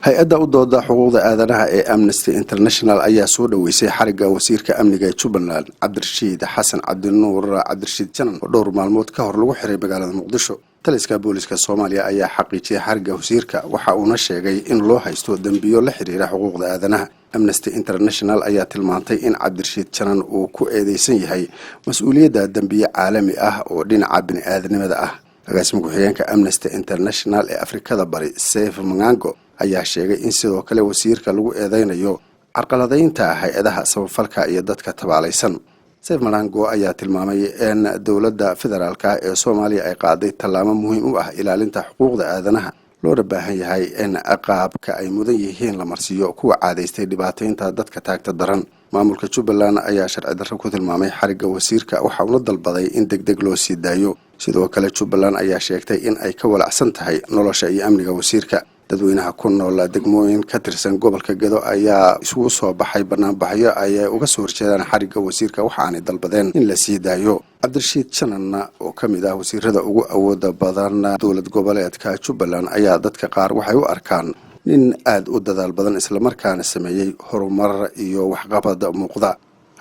hay-adda u dooda xuquuqda aadanaha ee Amnesty International ayaa soo dhaweysay xariga wasiirka amniga ee Jubbaland Cabdirashiid Xasan Cabdinuur Cabdirashiid Janan oo dhowr maalmood ka hor lagu xiray magaalada Muqdisho. Taliska booliska Soomaaliya ayaa xaqiijiyay xariga wasiirka waxa uuna sheegay in loo haysto dambiyo la xiriira xuquuqda aadanaha. Amnesty International ayaa tilmaantay in Cabdirashiid Janan uu ku eedeysan yahay mas'uuliyadda dambiye caalami ah oo dhinaca bini'aadanimada ah. Agaasima ku-xigeenka Amnesty International ee Afrikada Bari Seif Mangango ayaa sheegay in sidoo kale wasiirka lagu eedeynayo carqaladaynta hay'adaha samafalka iyo dadka tabaalaysan. Seif Mangango ayaa tilmaamay in dowladda federaalka ee Soomaaliya ay qaaday tallaabo muhiim u ah ilaalinta xuquuqda aadanaha loona baahan yahay in qaabka ay mudan yihiin la marsiiyo kuwa caadaystay dhibaataynta dadka taagta daran. Maamulka Jubbaland ayaa sharci darro ku tilmaamay xariga wasiirka waxa uu dalbaday in degdeg loo sii daayo. Sidoo kale Jubbaland ayaa sheegtay in ay ka walacsan tahay nolosha iyo amniga wasiirka. Dadweynaha ku nool degmooyin ka tirsan gobolka Gedo ayaa isugu soo baxay banaanbaxyo ay uga soo horjeedaan xariga wasiirka waxaanay dalbadeen in la sii daayo. Cabdirashiid Janan oo ka mid ah wasiirada ugu awooda badan dowlad goboleedka Jubbaland ayaa dadka qaar waxay u arkaan nin aad u dadaal badan isla markaana sameeyay horumar iyo waxqabad muuqda,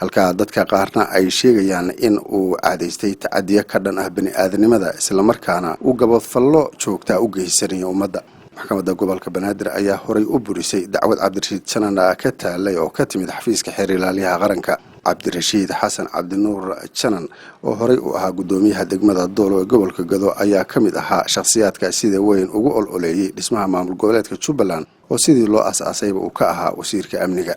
halka dadka qaarna ay sheegayaan in uu caadaystay tacadiye ka dhan ah bini'aadanimada isla markaana uu gabadfallo joogta u geysanaya ummadda. Maxkamadda gobolka Banaadir ayaa horay u burisay dacwad Cabdirashiid Janan ka taalay oo ka timid xafiiska xeer ilaaliyaha qaranka. Cabdirashiid Xasan Cabdinuur Janan oo horay u ahaa gudoomiyaha degmada Doolo ee gobolka Gedo ayaa ka mid ahaa shakhsiyaadka sida weyn ugu ololeeyay dhismaha maamul goboleedka Jubbaland oo sidii loo aasaasayba uu ka ahaa wasiirka amniga.